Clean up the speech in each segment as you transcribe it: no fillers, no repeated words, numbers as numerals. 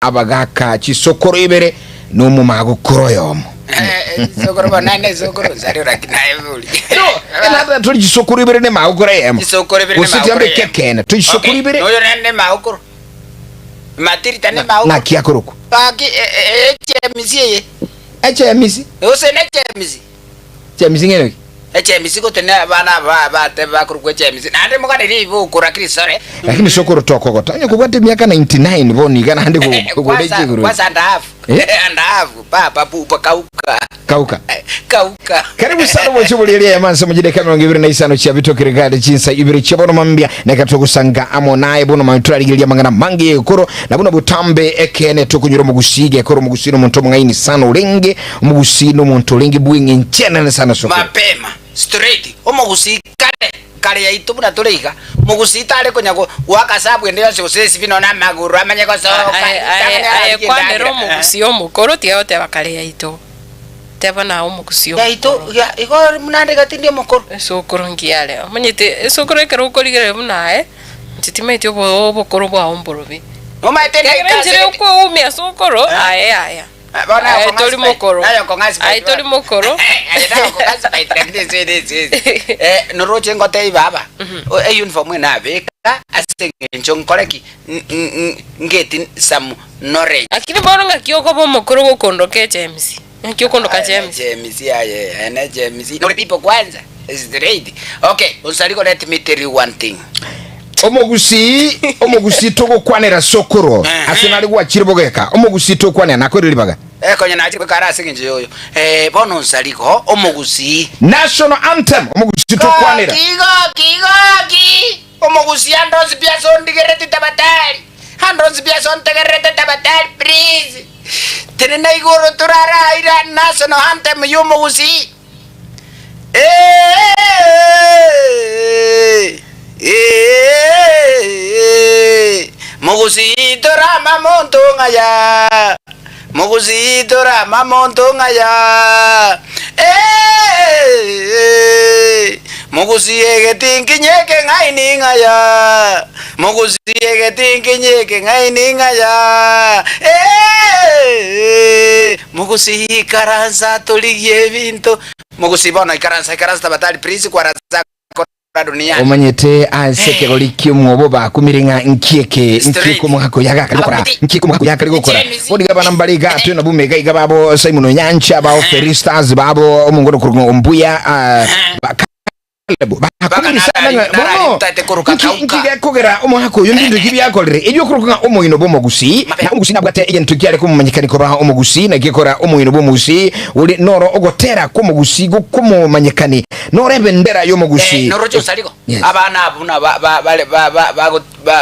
abagaka kisokoro ibere no mu magukoro yomo sokoro banane sokoro zari rakinaye buli no ela tuli kisokoro ibere ne magukoro yomo kisokoro ibere ne magukoro usitambe kekene tuli kisokoro ibere no yo ne magukoro matiri tane magukoro na kiakoroko baki chemisi chemisi usene chemisi chemisi ngene chemisi kutene bana bate bakurukwe chemisi nande mukane rivu kura krisore lakini sokoro toko tanya kubate miaka 99 boni kana hande kugoleje guru kwa sandafu andafu papa pupa kauka karibu sana mu chubuliri ya mansa mujide kamera ngibiri na isano cha bitokere gade chinsa ibiri chabono mambia na katokusanga amonaye bono manturaligiria mangana mangi ekoro na bono butambe ekene tokunyuro mugusige ekoro mugusino muntu mwaini sana urenge mugusino muntu urenge buingi nchena sana sokoro mapema straight omugusikane kale ya itu buna tuliga mugusitale konyago wakasabu endeyo sosesi bino na maguru amanye ko so kwa nero mugusio mukoro tiyote bakale ya itu teba na omugusio ya itu ya iko munande gatindi mukoro sokoro ngiale manyete sokoro ekero koligere bunae titimete obokoro bwa omborobi omaite ngira uko umia sokoro aya bona toli mukoro ayo kongazi toli mukoro ayo kongazi paitrekide noroche ngote baba e uniform na beka asengencho nkoreki ngeti samu knowledge akini bono ngakioko bo mukoro gokondoke James ngakiyokondoka James aye ene James no people kwanza is the ready okay usaliko let me tell you one thing omugusi togokwanira sokoro asenali gwa kiribogeka omugusi tokwanira nakoriribaga konya nachiko karase kinje yoyo bono nsaliko omugusi national anthem omugusi tokwanira kigo omugusi andozi pia sondigerete tabatali andozi pia sontegerete tabatali please tenena igoro turara ira national anthem yomugusi Mogusito rama montongaya Mogusito rama montongaya Mogusi egetinkinyeke ngaini ngaya Mogusi egetinkinyeke ngaini ngaya Mogusi karanza toligie vinto Mogusi bona karanza tabatali prince kwa raza omanyete aseke golikyo mwobo bakumiringa nkieke muhako yaga gukora nkieko muhako yaga gukora odiga bana mbaliga atu na bumega igababo Simon Nyancha ba Feristas babo omungoro kurungo mbuya nkiga kogera omuhako yondindu gibyakolere ebyo kurukunga omuino bomugusi na omugusi nabwate egentu kyale kumumanyikani ko ba omugusi na gikora omuino bomugusi uli noro ogotera ko mugusi gukumu manyikani norebe ndera yo mugusi norocho saliko abana abuna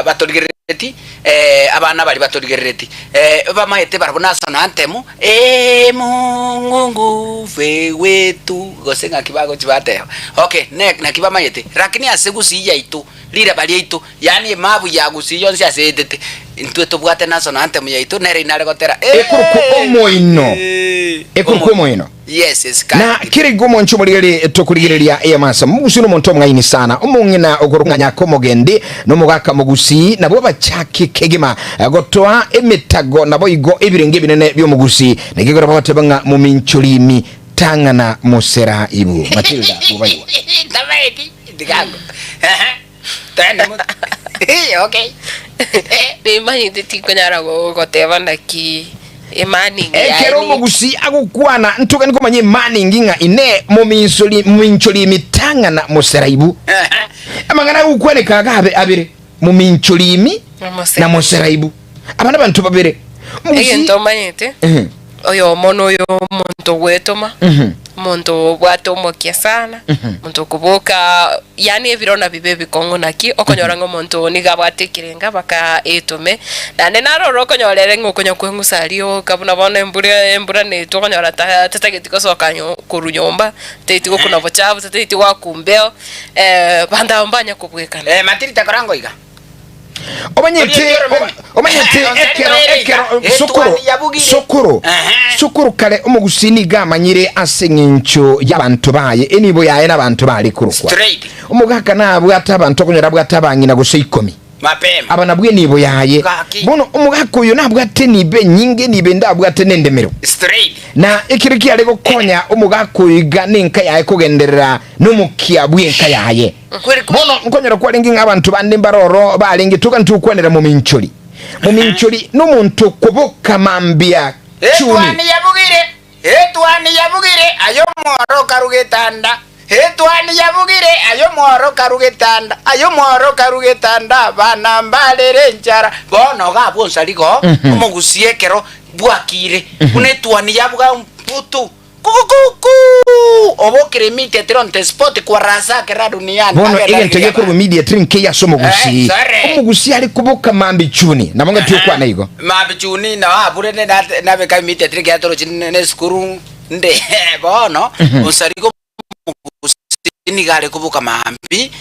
batoligereti abana bali batoligereti bamaete barabona sana antemu mungu wetu gosenga kibago chibate okay na kiba mayete lakini asegusi yaitu lira bali yaitu yani mabu ya gusi yonse asedete intweto bwate national anthem yaitu nere inale gotera ekuruko omoino yes na kiri gumo nchumuligeri tokuligereria eyamasa mugusi no monto mwaini sana omungina ogorunganya komogende no mugaka mugusi nabo bachaki kegima gotwa emitago nabo igo ebirenge binene byo mugusi negegora babatebanga mu minchulimi tangana musera ibu Matilda bubayiwa tameki digango tanda okay be mani tikonyara goteba ndaki emani ekero mugusi agukwana ntuka niko manye mani nginga ine muminchuli mitangana museraibu amangana ukwaneka gabe abire muminchuli na museraibu abana bantu babire mugusi egento manyete oyo mono oyo muntu wetoma muntu bwatomo kiasana muntu kuboka yani evirona bibebi kongo naki okonyorango muntu niga bwatekirenga baka etome na nenaro rokonyolere ngokonya kwengusalio kabuna bona embura ne tokonyora tataketiko sokanyo kurunyomba tetiko kuna bochabu tetiko wakumbeo banda mbanya kubwekana matiri takorango iga omanyete ekero sokoro kale omugusini gamanyire asengencho y'abantu baye enibo yaye n'abantu bali kurukwa omugaka nabwo atabantu okonyora bwatabangina gose 10 mapema abana bwe nibo yaye Kaki. bono omugaka oyo nabwate nibe nyinge nibe ndabwate nendemero straight na ikiriki ali gukonya omugaka oyo iga nenka yaye kugenderera n'omukia bwenka yaye bono nkonyera kwalingi nk'abantu bande mbaroro balingi tuka ntukwenera mu mincholi n'omuntu kubuka mambia chuni etwani yabugire ayo mworo karugetanda ayo mworo karugetanda bana mbalere njara bono gabonsarigo omugusie kero bwakire unetwani yabuga mputu kukuku obokire mite tronte spot kwa rasa kera duniani bono igentege kuru media trinke ya somo gusi omugusi ali kubuka mambi chuni namonga tukwana igo mambi chuni na abure na beka mite trinke ya toro chine skuru nde bono unsarigo ni gale kubuka mambi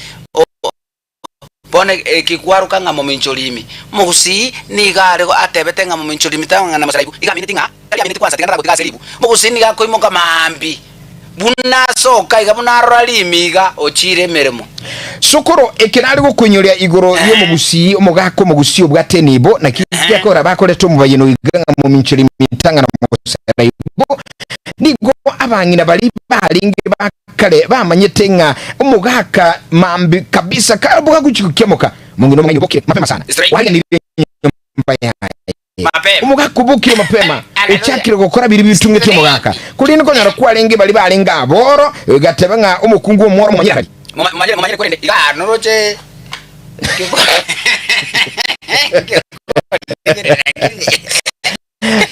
bone kikwaruka nga momincholimi mugusi ni gale atebete nga momincholimi tanga na masaibu igamini tinga igamini kwanza tingana kutika seribu mugusi ni gako imoka mambi buna soka igabuna ralimiga ochire meremo sokoro ekinali gukunyoria igoro yo mugusi omugako mugusi obwate nibo na kijya ko rabakoleto mubayino iganga momincholimi tanga na masaibu nigo abangina bali balingi bakale bamanyete nga omugaka mambi kabisa kabuga kuchikukemoka mungino mwanyo boke mapema sana wale ni mbaya omugaka bukire mapema ekyakire gukora biri bitunge tyo mugaka kulini ko nyara kwalingi bali balinga aboro gatebe nga omukungu omworo manyere kwende iga noroche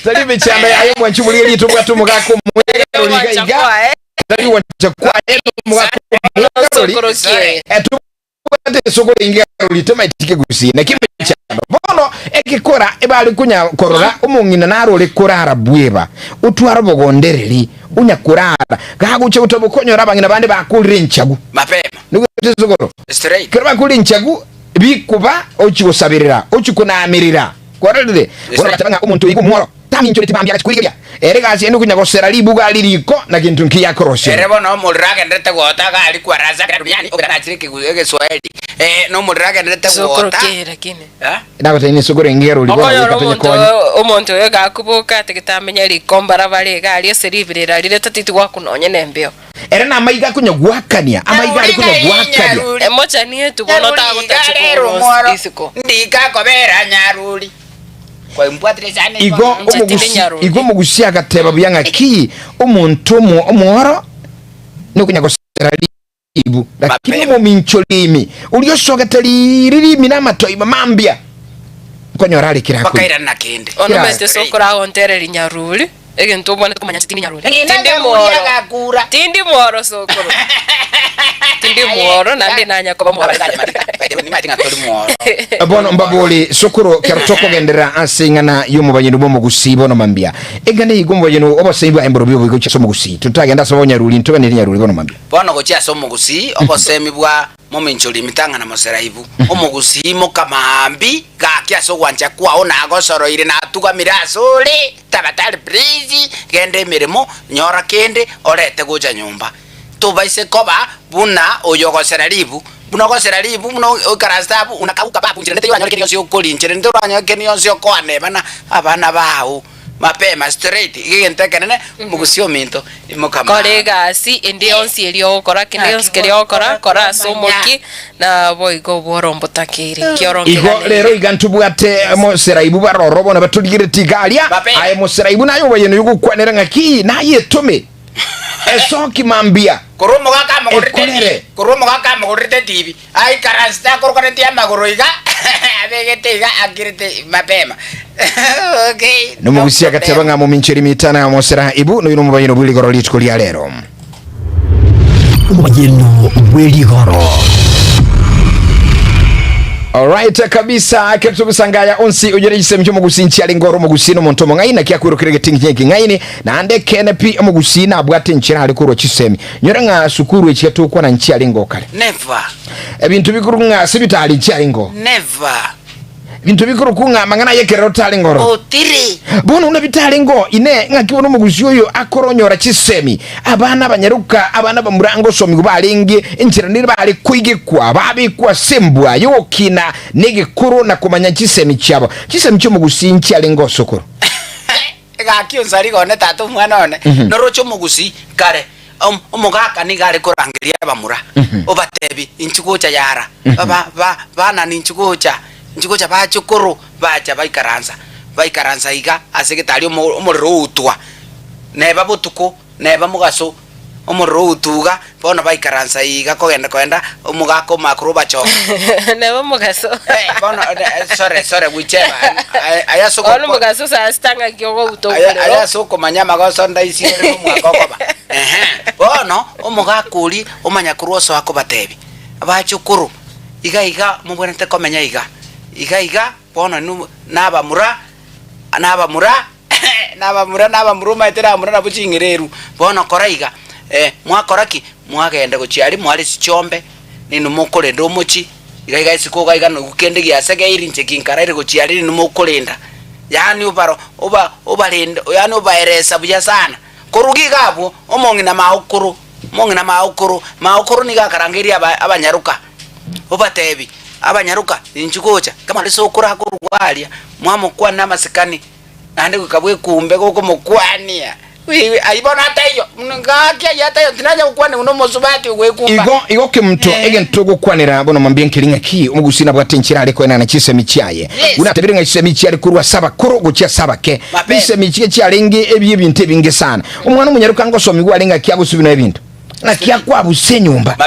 tali bichanda yayo mwanchubuli litubwa tumugaka omwero liga tali wanchakwa mugaka etubate sokoro ingia litema itike gusi na kimbe chando bono ekikora ebali kunya korora omungina naro lekorara bweba utwara bogondereri unya kurara gaguche utobukonyora abangina bande bakulire nchagu mapema nuko sokoro straight kerba kuli nchagu bikuba ochigosabirira ochikunamirira korere koratanga omuntu igumoro taminchole tibambya kuligebya eregasi endo kunya gosera libuga liriko na kintu nkiya koroshe erebo no mulrage ndete gota gali kwa raza ka duniani ogana chirike kuzege Swahili no mulrage ndete gota lakini nako tani sokoro ngero libo omuntu oyo gakubuka tigitamenya likombara bale gali eseribirira lire tatiti gwakunonya nembeo era na maiga kunya gwakania amaiga ali kunya gwakania emocha nie tubono tagotachukuru isiko ndika kobera nyaruli kwa mbwatire cyane igo mugusi agateba byanga ki omuntu omworo no kunya gosera libu lakini mu mincholimi uliyo sogatali ririmi na matoi mambia konyora ali kirako bakaira nakende ono meste sokora ontere nyaruli egento ubone kumanya tindi nyaruli tindi moro sokoro tindi moro nandi nanya ko bamwara ni matinga toli moro bono mbaboli sokoro kertoko gendera asingana yomo banyinu bomo gusibo no mambia egane igombo banyinu obasembi emboro bibo bigo cyaso mugusi tutagenda so nyaruli ntogane nyaruli bono mambia bono go cyaso mugusi obasembi bwa momincholi mitanga na moseraibu omugusi mo kamambi gakyaso gwanja kwao na gosoro ire na tuga mirasole tabatali please gende mirimo nyora kende orete goja nyumba tubaise koba buna oyogosera libu buno gosera libu buno okarastabu unakauka babu njirete yo anyore kenyo koli njirete ro anyore kenyo sio kwane bana abana bawo mapema straight igentekenene mugusio minto imokama kolega si endionsi eliokora kendionsi keliokora kora somoki na boigo borombo takiri kioronke igo lero igantubwate moseraibu baroro bona batuligire tigalia ay moseraibu nayo bayeno yugukwanera ngaki naye tome esoki mambia koromo gaka magorite TV ai karasta korokante ya magoroiga abegete agirite mapema okay no mugusia katebanga mu mincheri mitana ya mosera ibu no yuno bayino buli goro litko lya lero bayino buli goro. Alright kabisa ketu busangaya onsi ujere giseme cyo mugusinchi ali ngoro mugusino monto ngaina kya kwirukirege tingi ngaini na ande kenepi mugusina abwate nchira ali kuro kiseme nyora nga sukuru ekiatu kwa na nchi ali ngokale never ebintu bikuru nga sibitali nchi ali ngo never bintu bikuru kunga mangana yekerero tali ngoro otiri bono una bitali ngo ine ngakibona umuguzi oyo akoronyora kisemi abana banyaruka abana bamurango somi balingi injira niri bali kwigikwa babikwa sembwa yokina negikuru na kumanya kisemi cyabo kisemi cyo mugusi ncyali ngo sokoro gakio nsari gone tatu mwana one norocho mugusi kare omugaka ni gari kurangiria bamura obatebi inchugocha yara bana ni inchugocha bachukuru bacha baikaranza iga asegitari omuriro utwa neba butuko neba mugaso omuriro utuga bona baikaranza iga kogenda omugaka makuru bacho neba mugaso bona sorry wicheba ayasoko ono mugaso sa stanga kyogo utoko ayasoko manyama goso ndaisire omwakokoba bono omugaka uri omanya kuroso wako batebi abachukuru iga mubonete komenya iga bono nabamura maitera amura nabuchingireru bono koraiga mwakoraki mwagenda guchiari mwari sichombe ninu mukurenda omuchi iga isikoga iga no gukende giasege irinche kinkaraire guchiari ninu mukurenda yani ubarenda yani ubaeresa buya sana kurugi gabo omongina maukuru niga karangiria abanyaruka obatebi abanyaruka inchugocha kama lisokura kurwalia mwamukwa namasikani nande kukabwe kumbe koko mukwania aibona tayo ngaki yatayo tinaja kukwane uno mosubati wekumba igo kimto egento gukwanira bono mambye nkilinga ki umugusina bwatenchira ariko na chise michaye unatabira nka chise michaye kurwa saba koro gucha saba ke bise michaye cyarengi ebye binte binge sana umwana umunyaruka ngo somi gwarenga kyagusubina ebintu na kyakwa busenyumba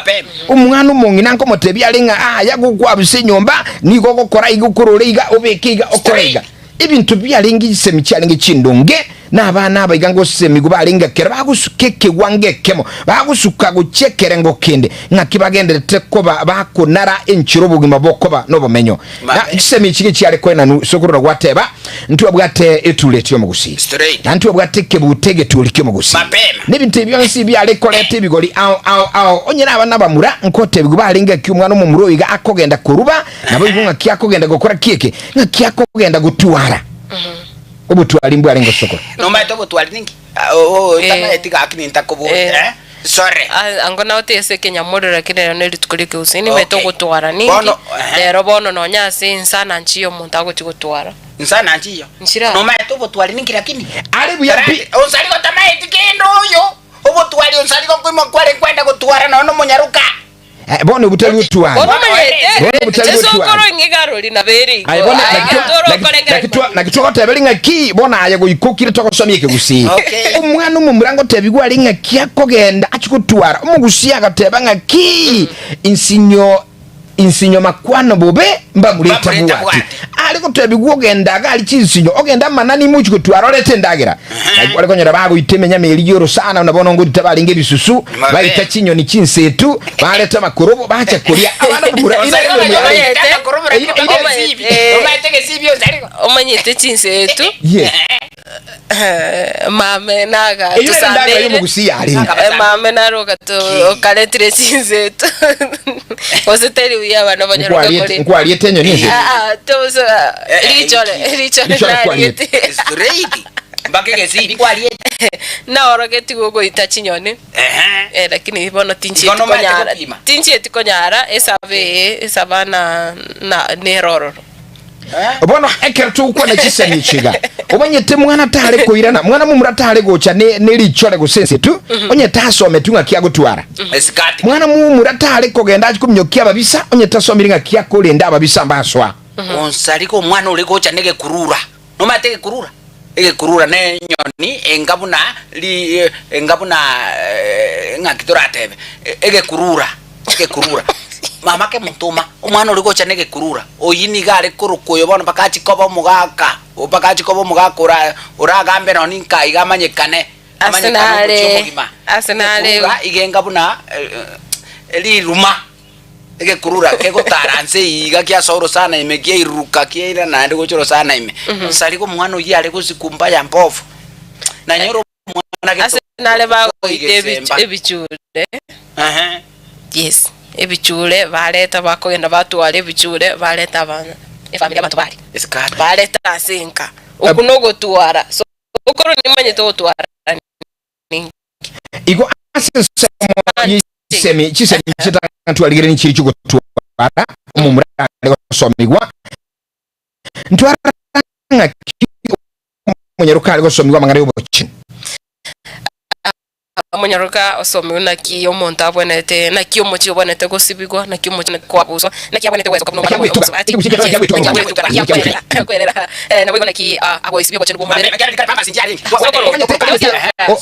umwana umungina nko motebi arenga yagukwa busenyumba niko gukora igukuru leiga obekiga okorega ibintu byarengi chise michaye chindonge n'abana abayigango semigo balinga kera bagusukeke wangekemo bagusuka gucekere ngo kende nkakibagendete ko bakonara enchiro bugima bokoba no bomenyo na semi chike cyari kwena sokuru gwateba ntwa bwate etuleti yo mugusi ntwa bwate kebutege tulike mugusi n'ibintu byonsi byale kolete bigoli au onyera abana bamura nkote bigo balinga kyumwana mu muroyiga akogenda kuruba nabo bigunga kyakogenda gukora kike nkakyakogenda gutuwara obutwali mbwale ngo sokoro no maito obutwali ningi tana etika akini ntakobo sorry angona otese Kenya modera kile no litukolike usini meto gutwara ningi lero bono no nyase insana nchiyo muntu agotwara insana nchiyo nchira no maito obutwali ningi lakini ali buyapi onsali ko tama etikendo yo obutwali onsali ko kwimo kwale kwenda gutwara no munyaruka bono ubutali utwali bono ubutali utwali sokoro ngigaro linaberi na kitwa tebeli ngaki bona ayo ikokire tokosomye kegusi umwana umurango tebigwa linga kyakogenda achikutwara umugusi agateba ngaki insinyo makwano bobe mbamuleta buwati aliko tebigwa ogenda gali chinsinyo ogenda manani muchi kutwara olete ndagira aliko nyora bago itemenya meliyo sana unabona ngo tabalinge bisusu bayita chinyo ni chinsetu baleta makorobo bacha kulia abana bura omanyete chinsetu mame naga tusande yo mugusi yali mame naroga to kaletre chinsetu ositeri uya bana banyoroga kole nkwali etenyo ni tozo lichole straight mbakege si kwali na orogeti gogo itachinyone lakini ibono tinchi etikonyara esabana na neroro bono ekertu uko na chisemi chiga obanyete mwana tale koirana mwana mumura tale gocha ne lichole gusense tu onye tasome tunga kyagutwara esikati mwana mumura tale kogenda kumnyokia babisa onye tasomiringa kyakolenda babisa mbaswa onsaliko mwana ule gocha nege kurura no mateke kurura ege kurura ne nyoni engabuna ngakitora tebe ege kurura mama ke mutuma umwana uri gocha nege kurura oyini gare kurukuyo bona pakachi kobo mugaka uragambe no ninka igamanyekane asenale igenga buna eli ruma ege kurura kego taranse iga kya soro sana imegia iruka kiera na ndiko choro sana ime saliko mwana uyi ale kuzikumba ya mpofu na nyoro mwana ke asenale ba ebichule yes ebichule baleta bakogenda batwale ebichule baleta abana efamilia matubali Iskata. bale tasinka ukunogo tuara so okoro nimanye to tuara Igo asese semi chisemi chitantu aligere nchiri chugo tuara umumura gosomigwa ntwara nga munyaruka gosomigwa mangare ubochi munyaruka osomi na kiyo monta abonete na kiyo mochi obonete gosibigwa na kiyo mochi kwa buso na kiyo abonete wezo kapno na bwo ki abo isibigwa cyane bomare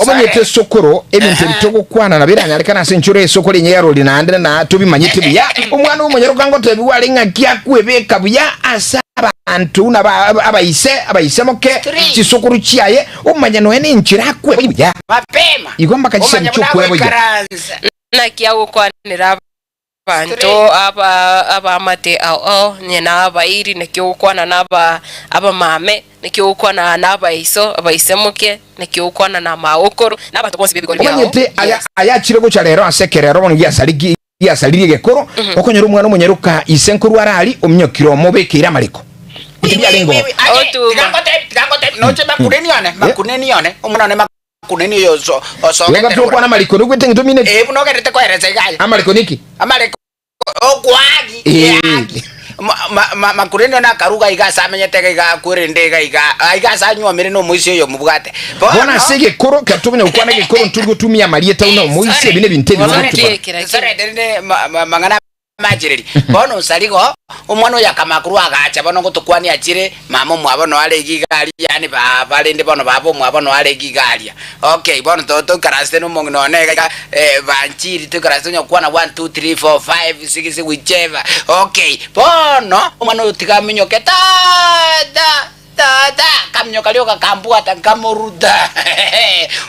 obanyete sokoro ebintu bitoko kwana na biranya rekana senchure sokoro nyero linandre na tubimanyite biya omwana w'umunyaruka ngo tebiwale nga kyakwebeka buya asaba antu na abayise moke kisokoro kiyaye umanya no ene nchira kwe buya mapema igomba kajise mchukwe buya na kiyawo kwanira bantu aba mate ao nyina abairi nekyo kwana naba aba mame nekyo kwana naba iso abaisemuke nekyo kwana na maokoro nabantu bonse bibigoli byao omanyete aya kirego cyarero asekerero boni yasaliriye gekoro okonyera umwana umunyaruka isenkuru arali omnyokiro omubekira mariko Tigango noche makunenione omwana makuneni yoso wenga toko na mariko nugwete ngitomine buno gerete ko ereze gayo amariko niki amariko okwagi makurendo na karuga igasa menyeteka iga kurendega iga sanywa mere no muisi yo mubwate bona sege koro katumenya ukwana gekoro ntugutumia marieta uno muisi bine binteni n'utuba sare dende mangana majireri bono saligo umwana yakamakuru agacha bono gutukwani akire mama mwabono ale gigali yani balende bono babo mwabono ale gigali okay bono toto karaste no mongno nega banchiri to karaste nyokwana 1 2 3 4 5 6 whichever okay bono umwana utigaminyo keta da kamnyo kalioka kambua tankamuruda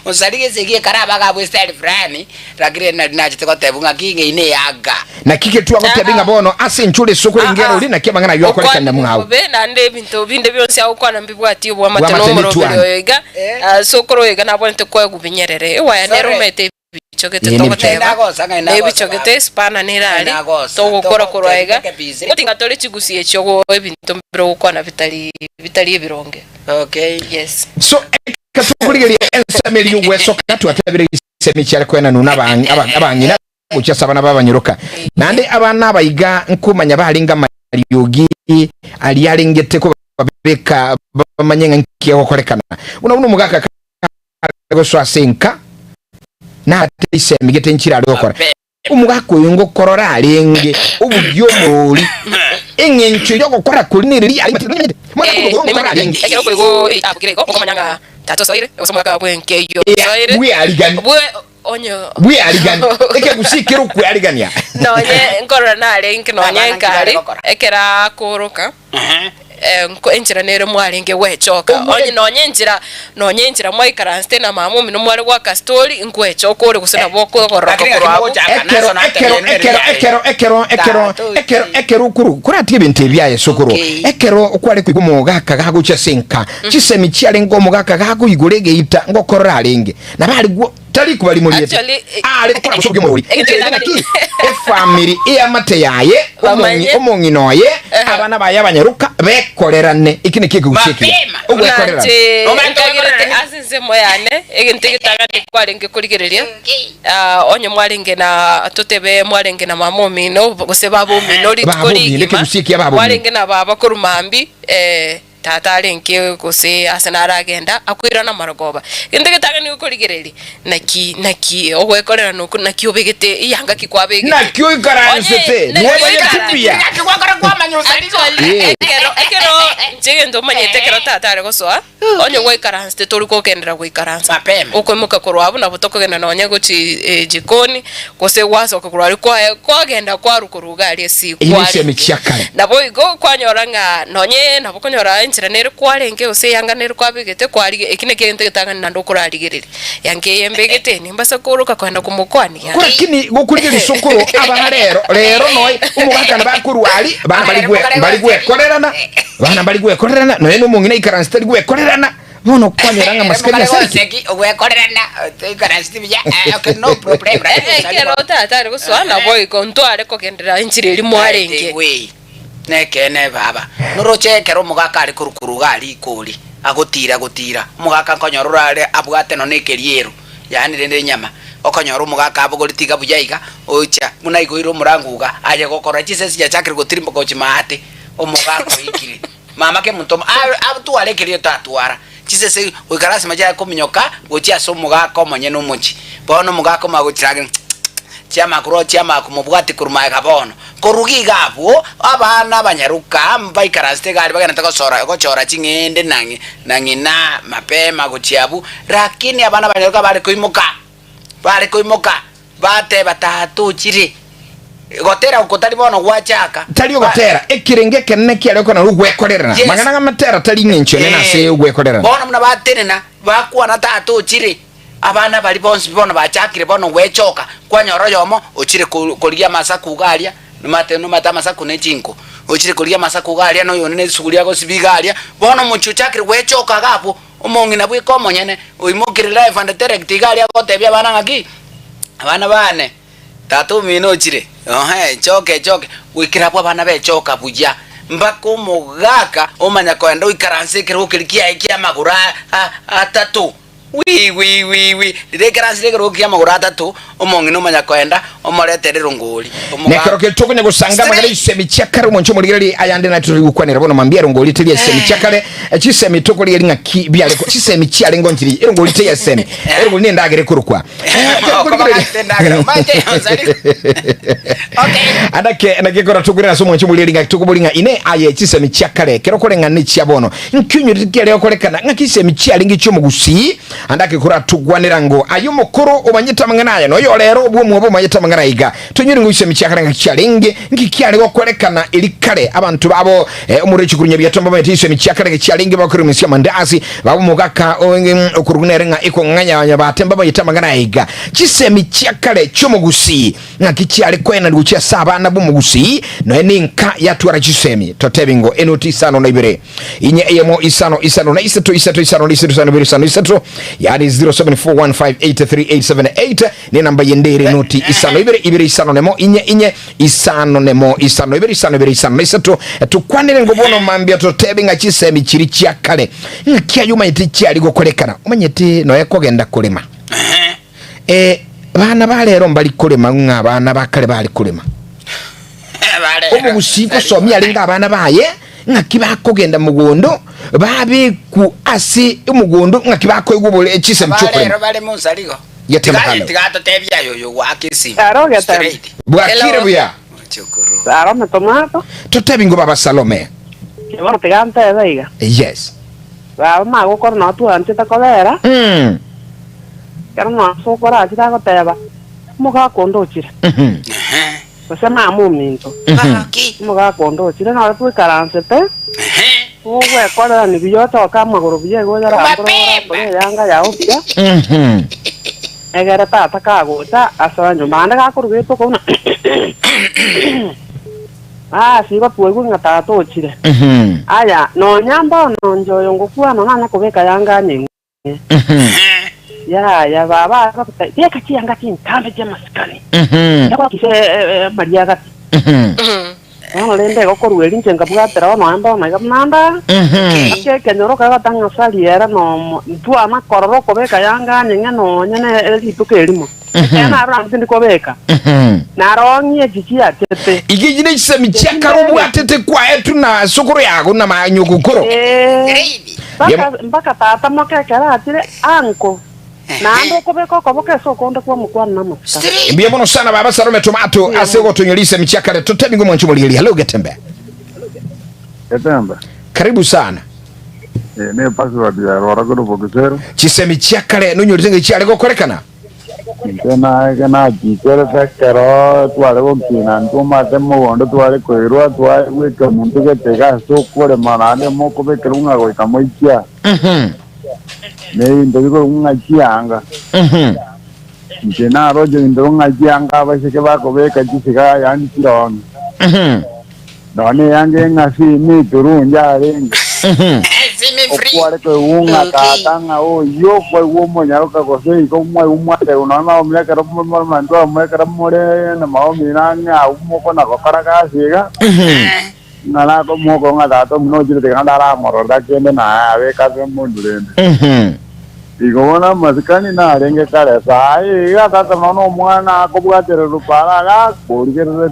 usalige segie karaba ka bwestali frani rakire na chiteko tebunga kinge ine yaga na kike tu agotebinga bono asenchule sokore ngero uli na kebangana yokore kanda mwawo be na nde bintu binde byonse akwana mbibwati bwa matano murobero yoga sokoro yoga nabonete kwa gubinyerere wa ya nero mete bichogete tokoteba bichogete spana nirali to gukora kurwaiga utinga tole chigusiye cyo ebintu mbiro kwana vitali ebironge okay yes so katukuligeria ensameli weso katu atabire semichale kwena nuna abangina kuchasa bana babanyiruka nande abana bayiga nkumanya balinga mariogi aliyalengete ko babeka bamanyenga nkiye kokolekana unabuno mugaka goswa senka na tise migete nchira lokora umugaka uyungo korora alenge ubugyo muri enyencho yo gukora kuliniri ali ekero kwego abukirego okomanyanga tato soire osomaka bwenke yo soire bwe aligani onyo bwe aligani eke gusikira ku aligania nonye nkora nale nkinonye nkari ekera kuruka enjira nere mwalinge wechoka onye nonye njira mwaikaranste na mamu mino mwari wa kastori nkwechoka uri kusina boko koroka kurabo ekero kuru kurati ibintu byaye sokoro ekero ukwale kwigumoga kagagucha senka chisemi cyale ngomugaka gaguyigurege ita ngokorora alenge nabali tali kubali muri ale kora busoge muri family iya mate yaye omongi noye abana bayabanyaruka bekorerane ikine kigushikira ubwekorerane omangagirete asinze moyane egintigitaga ndikwalenge kuligereria onye mwalinge na totebe mwalinge na mamomino gose babomino litkoligi mwalinge na baba kurumambi tata alenke gose asenara agenda akwira na marogoba indigitaga ni ukoligereri naki ogwekorera nuko naki obegete yanga kikwabege naki oikaranzete niwe tupia naki gwakora kwa manyusaligo ekero jegendo manyetekero tata ari gosoa onye gwikaranzete toliko kendera gwikaranza mapema okwemuka korwabo na butoko genda nonye gochi jikoni gose waso kokurwari kwa genda kwa rukoruga ali siku kwali imichakale nabo igo kwanyoranga nonye nabo konyora injira nere kwalenge ose yanga nere kwabigete kwali ekine kente gitanga nando kuraligerere yange yembegete nimbasa kuruka kwenda kumukwani yange kurakini gokurigera isokoro abana rero noy umugakana bakurwali bana bali gwe korerana noye n'umungina ikaranste gwe korerana bono kwanyoranga maskari seki ogwekorerana ikaranste bya okay no problem ekero tata ari guswana boy kontware ko kendera injira iri mwarenge nekene baba nurochekera omogaka ari kurukuruga ari ikori agotira omogaka nkonyorora are abwate no nekeriero yani rende nyama okonyora omogaka abogoritiga buyaiga ocha muna igoiro muranguga aje gokora chisesi ya chakiri gotirimbo kochimate omogaka ikiri mama ke muntu abu alekerio tatwara chisesi uikarasi maja kominyoka gochia so omogaka omonye no mochi bono omogaka magochirage chiama kumubwati kuruma gabono korugiga abo abana banyaruka mbaikaraste gari bagana takosora gochora chingende nangina mapema gochiabu lakini abana banyaruka bari koimoka bate batatu chiri gotera ukotari bono gwachaka tari gotera ekirenge kenne kiare kona rugwekorera magana gamatera tari nyencho nena se ugwekorera bono muna batenena bakwa na tatu chiri abana bali bonsi bono bachakire bono gwechoka kwanyoro yomo ochire kolia masaku galia numata masaku nechinko ochire kolia masaku galia no yone sugulia go sibigalia bono muchuchakire gwechoka gapo omongina bwe komonyene oimokire live and direct galia gotebia bana ngaki abana bane tatu mino ochire choke wikira bwa bana bechoka buja mpaka omogaka omanya kwenda uikaranse kire ukirikia ikia magura atatu wi direkaransire rokia magurata tu omongino manya kwenda omoretere rungoli nekero ke tokonya gusanga magari semi chakare moncho muligeri ayande na turi gukwanira bono mambia rungoli tiri semi chakare chisemi tokoli linga ki biale ko chisemi chiale ngonjiri rungoli tiri semi rungoli ni ndagere kurukwa adake na gekora tokuri naso moncho muligeri nga tokobolinga ine aye chisemi chakare kero kolenga ni chiabono nkyunyu tikele kolekana ngakisemi chiale ngicho mugusi andake kura tugwanira ngo ayo mukuru omanyita manganaye no yo lero obwo mwobo omanyita manganayiga tunyuri ngo isemi cyakara ngicyalinge ngikyali gokorekana ilikale abantu babo omure chikurunya byatomba bati isemi cyakara ngicyalinge bakuru misya mandazi babo mugaka okurugunere nga iko nganya batemba bayita manganayiga kisemi cyakare cyomugusi ngakicyali kwena ndukya saba nabo mugusi no eninka yatwara kisemi totebingo enoti sano na ibere inye eyemo isano na isatu isano sano isatu yani 0741583878 ni namba yendere noti isano ibere isano nemo inye isano nemo isano ibere isano isatu tukwanire ngobono mambia totebinga kisemi kiri kyakale nkya yuma yiti kyali gokolekana umanyete no yakogenda kulema bana balero mbali kulema ngabana bakale bali kulema obu busiko somi alinga abana baye ngakibakogenda mugondo babe ku asi umugondo ngakibako igubole echisem chokole bale munsaligo yetemahalo tigato tebya yo wakisi bwakire buya chokoro Salome tomato totebingo baba Salome kebona tigante daiga yes baba mago korno tu ante ta kolera kerno so kora ati ko teba muga kondo chire basema muminto muga kondo chire na tu karanse te owe kora ni biyoto kama goro biye go yara ambro yanga ya upya egera tata kago ta asanyo manda ka kuruge to kona siba puego ngata to chire aya no nyamba no njoyo ngokua no nanya kubeka yanga nyenye ya baba ka tie ka chianga tin kambe je maskani ya kise maria ga no lende go korueli njenga bwatera no amba na ga nanda ake kenyoro ka tanga sali era no tu ama kororo kubeka yanga nyenye no nyene eli tukelimo na ram tindi kubeka na ronye jikia tete igijine chisemi cyakarubu atete kwa etu na sukuru yago na manyugukuro mpaka tata mokekera atire anko na ando kubeko koboke sokonde kwa mukwana nama mbiye bono sana baba Salome tomato asego tonyelise michakare totebingo mwanchu mulili hello Getembe karibu sana ne password ya rora godo bogusero chisemi cyakare nunyolise cyale gokorekana kana jikere takero twale gokina ntuma temo wondo twale koirwa twale weka muntu getega so kore manane moko bekerunga go kamoikia ne ndiko unga chianga na roje ndonga chianga bashike bako beka jisiga yani tiron done yange ngasi ni turunja arenga kwale ko unga tatanga o yo kwa umo nyaroka ko sei ko mwa umwate unaona umleka romo mando umleka romore na maomi nanga umo kona ko karaka siga ngala ko mo ko ngata to no jire de ngala moro da kende na ave ka se mundu rende igona maskani na renge kare sai ga ta no mwana ko bwatere rupara ga borgere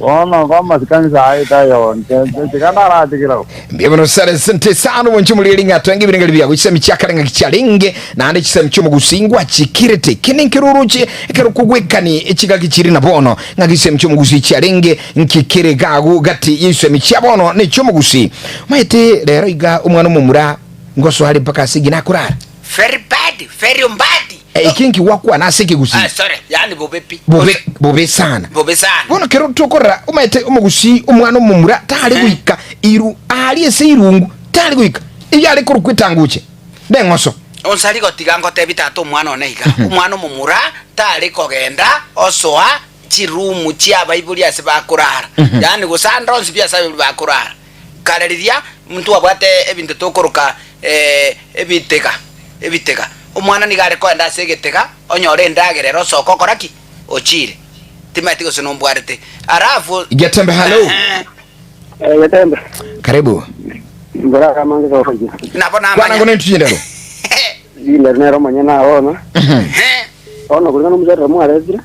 ono ko maskani sai ta yo nte kana ra tikira mbibano sare sente sano woncho muliringa twangi birenga bya wisemi cyakarenga kicyalenge nande kisemi cyo mugusingwa cikirete kininkiruruci ekero kugwekani ekiga kiciri na bono ngagisemi cyo mugusi cyalenge nkikire gagu gati yisemi cyabono ne cyo mugusi maite rero iga umwana mumura ngoso hari paka sigi nakurara very bad very bad ikinki wakwa nasiki gusi sorry yani bobe sana bono kero tokora umaite umugusi umwana mumura tali guika iru ali ese irungu tali guika iyale kurukwitanguche dengoso onsali gotigango tebitato umwana oneiga umwana mumura tali kogenda osoa chirumu chia baibuli ase bakurara yani gusandra onsi bya sabe bakurara karariria muntu abate ebintu tokoroka ebiteka umwana nigare ko enda segetega onyore ndagerero soko koraki ochire timati go sonombwarete arafu Getembe hello Getembe karibu ngora kama ngo hoje nabona bwana ngone tujendero ile nero manyana ona ona kulingana muzara mwarezira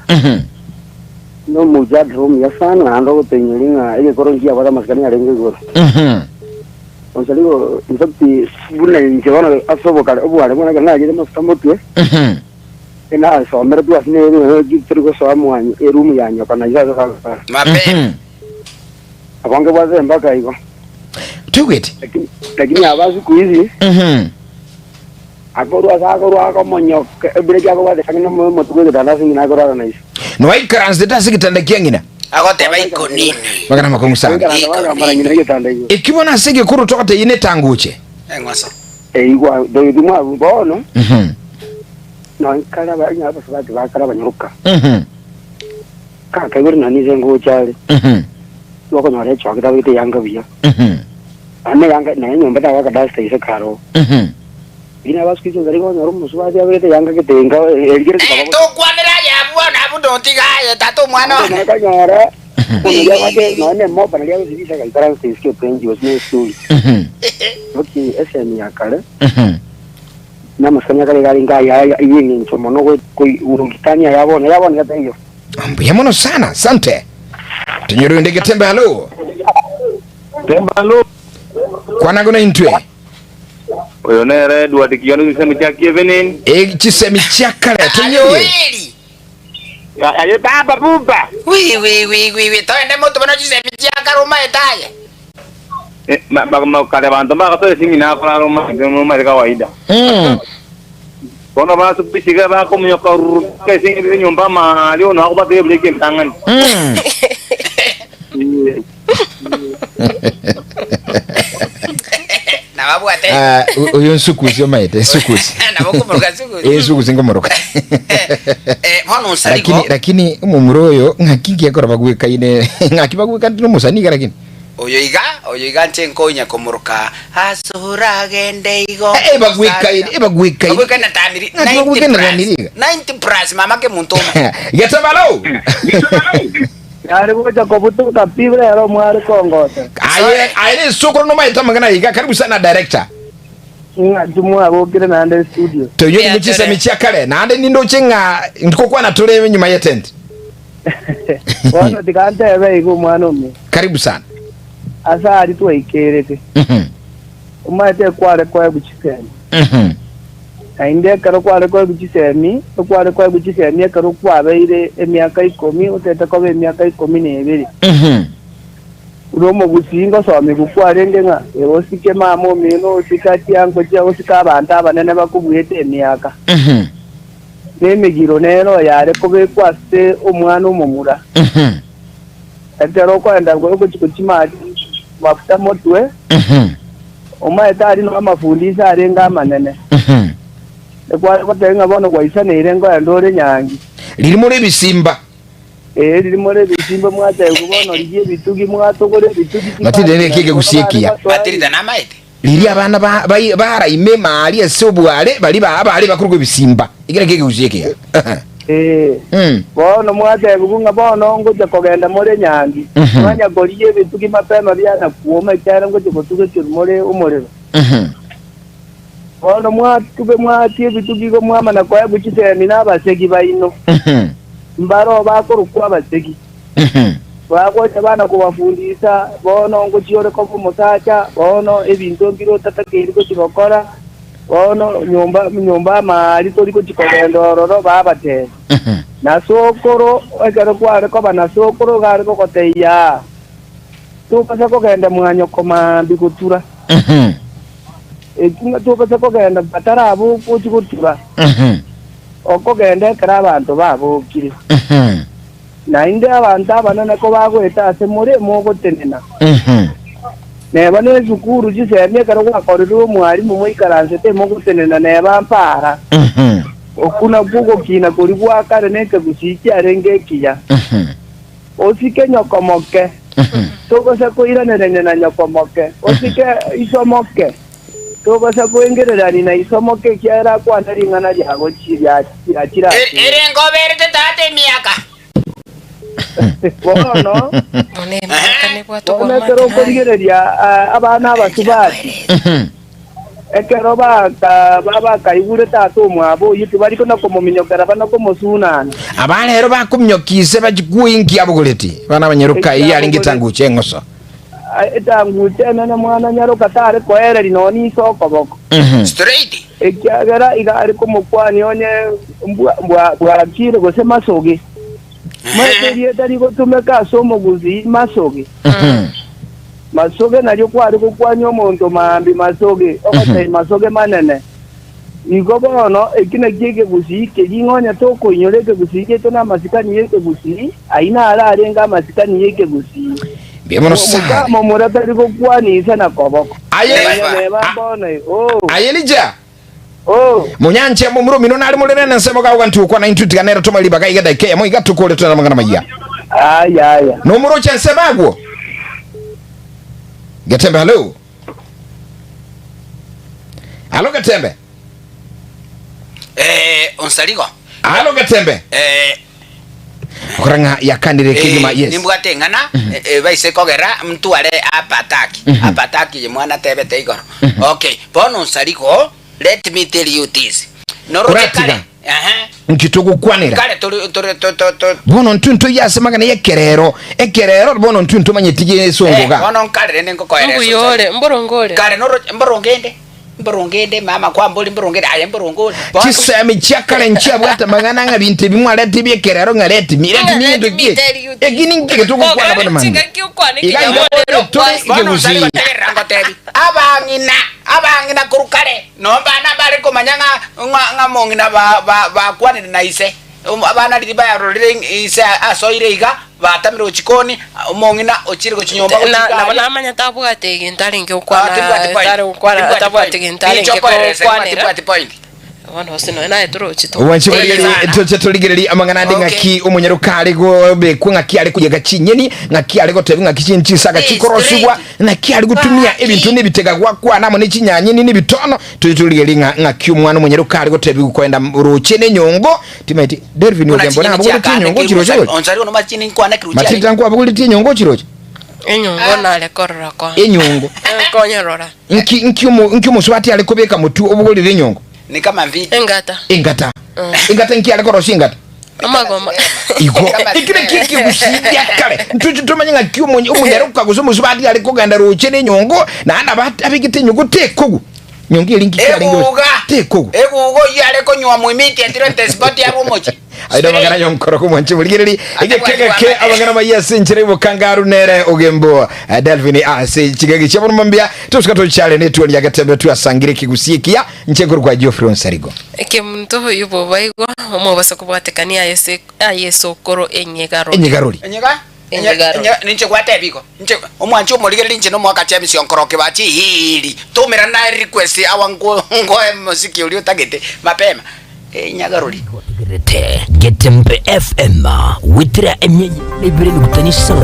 no muzara ya sana ando gutenyiringa ege korongia bada maskani arenge goro onsaligo nsabti buna njebana asoboka obwale mwana kana agire mafamotwe ena so mere tu asine no gitrugo so amwanyi erumu yanyo kana izaza kala mape abange baze mbaka iko tugeti lakini abazi kuizi akoro akamonyo ebire jako bade sakina mo tugo dana singi na akoro na iso no ai karanze tasikitanda kyangina agote baiko nini magana makongu sana ikibona sege kuru tokate yine tanguche engwaso igwa do iduma bono no kala ba nya basabati bakala banyoka ka kagori nani zengo chale loko nore chokita bite yanga biya ane yanga na nyomba ta waka dasta isa karo ina baskizo zarigo noro musubati abite yanga kitenga elgire baba to kwanira ya bwana abudo tigaye tato mwana kanyara ya wake naone moba na leo zibisha kaltara sisi penji wasme story okay SN ya kale na masanya kale gari ngaya yingi nchomo no ko urungitania yabona gata hiyo yamono sana asante tunyoro ndege tembe hello kwana gona intwe oyo nere Edward kiyono kisemi cha Kevin chisemi cha kale tunyoro aye baba buba wi toende moto bana chisemi cha karuma etaye kale bantu bakato singi na kwa roma de kawaida kono ba supisiga ba ko myo ka singi nyumba ma leo na ko ba tebele ke tangan na babu ate uyo nsukuzi omaite sukuzi na boko muruka sukuzi sukuzi ngomoroka hono saligo lakini umumuroyo ngakingi yakora bagweka ine ngakibagweka ndino musaniga lakini oyo iga ntenkonya komuruka asura gende igo bagweka na tamiri 90 plus mama ke muntu getabalo yari boja kobutuka pibre ero mwari kongote aye sokoro no maita magana iga karibu sana director jumwa bokire na ande studio toyo ni mchisa michia kale na ande nindo chenga ndiko kwa na tole nyuma ya tent wana tikante ebe igo mwana umwe karibu sana asa ari tu ikerete umaite kware kwa buchisemi ainde karo kware kwa buchisemi karo kwa beire emiaka 10 utete ko emiaka 12 uromo gusinga so amegukwa ngenga ebosike mamo mino sikati yango cya osika abantu abanene bakubwete emiaka nemegiro nero yare ko bekwase omwana omumura atero kwenda ngo kuchimati mafuta motwe omaita ari no amafundisa arenga manene kwa tenga bono kwa isa ne irengo ya ndore nyangi liri muri bisimba liri muri bisimba mwata kubono liye bitugi mwatogore bitugi matinde kike gusiekia batiri dana maite liri abana bara imema ali esobwale bali bakuru bisimba igire kike gusiekia bono mwate bugunga bono ngoje kogenda muri nyangi mwanya goriye bitugi mapema byana kuoma cyara ngoje kutuge cyumure umuriro bono mwati bitugi go mwama na kwa guchitemi n'abasegi bayino mbaro bakorukwa abasegi bagoje bana kubafundisa bono ngochiyore ko kumusacha bono ebintu ngiro tatakiri ko kibokora bono nyumba mali tori ko chikogendo babate na sokoro ekero kware ko bana sokoro gare ko koteya tu pasa ko genda mwanyo komambi kutura ekinga tu pasa ko genda batarabu ko chikutura oko genda kara abantu babo kiri na inde abantu abanana ko bagweta ase muri mogo tenena neba nezukuru jisemye karo kwakorero mwarimu mwikaranze te mogo tenena neba mpara okuna bugo kina kuri bwakare neke gusiki arengekiya osike nyokomoke togo se koiranene na nyokomoke osike isomoke togo se koengererani na isomoke kiara kwana ringana lyago chirya chira erengo verte tate miaka bono bono kero korigereria abana abasubati ekero baba kaibure tato mwabo yitu bari kona komuminyokera bana komusunana abana rero bakumnyokise bagikuingi abuguleti bana banyeruka iyali ngitanguche ngoso etanguche nana mwana nyaruka tare koere linoni soko boko straight ekyagera igari komukwani onye mbwa kire gose masoge Maserie tari gotumeka somo guzi masoge masoge naryo kwari kukwanya omuntu mambi masoge okate masoge manene igo bono ekine kike guzi kegingonya to kuinyoreke guzi ke tona masikani yeke guzi aina ala arenga masikani yeke guzi biemono sa mo mura tari kukwani sana koboko ayelija munyanche mumuro mino nali mulene nsemo ka ukantu kwa 920 kanera toma libaga igada ke mo igatu ko letona mangana maya aya no muro cha nsemago Gatembe hello Gatembe onsaligo Hello Gatembe Kuranga yakandire kigima yes nimbwate ngana baise kogera mtu ale apataki mwana tebete igoro okay bono onsaligo let me tell you this norokale nkitugu kwanira kale bono ntuntu yasemagana ekerero bono ntuntu manyetije songoga bono kale nengo ko ere mbuyole mborongole kale mborongende mama kwa mboli mborongende aye mborongole kisemi chakale nchabwata magana nga bintu bimwala tibye kerero ngaleti mireti mindu ki egini nkitugu kwana bana manga abangina kurukale no bana bari komanyanga nga mongina ba kwani na ise abana liri ba yarorire ise asoire iga batamiro chikoni mongina ochire go chinyomba na namanya tabwate gintari nge ukwana tabwate gintari nge point Wano sino na etoro chito. Wanchibaligeri toligeri amangana ndinga ki umunyarukari go be kunga ki ali kujega chinyeni na ki ali gotebinga kichinchi saka chikorosugwa na ki ali gutumia ebintu nibitega kwa namo ne chinyanyini nibitono tuligeri nga ki umwana umunyarukari gotebi kwenda ruchene nyongo timaiti Dervin ogembo na abuguli tinyongo chirocho. Onsari no machini nkwana kiruchi. Matita ngo abuguli tinyongo chirocho. Enyongo na le korora kwa. Enyongo. Konyarora. Nki umuswati ali kubeka mutu obuguli lenyongo. Ni kama mvidi ingata nki alikoroshi ingata amagoma iko ikire kiki usibya kale ntutumanya ki umunyaruka gusumu subati alikoganda ruchene nyongo na anda abigite nyongo tekogu nyongo ilingi kale ngo tekogu egugo yale ko nywa mwimiti atire spot ya rumochi aido magana nyonkoro ko mwanchi buligeri igekeke abangana mayase nchire bukangaru nere ogembo Delvin se chigege chabona mambia tusuka chale ne tuoni yagatembe tu asangire kigusikia nchenguru kwa Geoffrey Onsarigo eke muntu yubo baigwa omo basokubatekania yeso koro enyegaroli ninche kwate biko nche omwancho moligeri nche no mwaka cha mission koroke bachi hili tumira na request awango ngoe muziki uli utagete mapema nyagaroli Getembe FM witira emye libere gutanisha